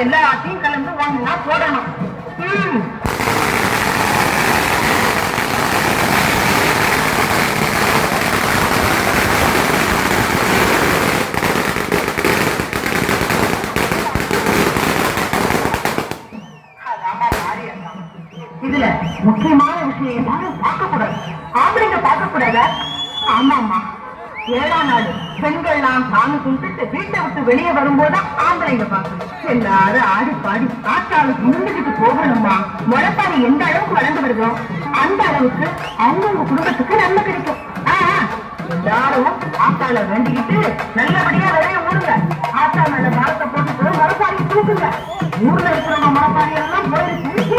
எல்லாத்தையும் கலந்து ஒன்னா போடணும். இதுல முக்கியமான விஷயம் யாரும் பார்க்க கூடாது, ஆம்பளைங்க பார்க்க கூடாதா? ஆமாமா, 7ஆம் நாள் பெண்கள்லாம் சாமி கும்பிட்டு வீட்டை விட்டு வெளியே வரும்போதுதான் ஆம்பளைங்க பார்க்கணும். எல்லாரும் ஆடி பாடி ஆத்தாளுக்கு முன்னுக்கிட்டு போகணுமா. முளைப்பாரி எந்த அளவுக்கு வளர்ந்து வருதோ அந்த அளவுக்கு அவங்கவுங்க குடும்பத்துக்கு நன்மை கிடைக்கும். எல்லாரும் ஆத்தாள வேண்டிக்கிட்டு நல்லபடியா விளைய ஊருங்க. ஆத்தா மேல மரத்தை போட்டு முளைப்பாரி தூக்குங்க. ஊர்ல இருக்கிறவங்க முளைப்பாரி எல்லாம் போயிடுச்சு.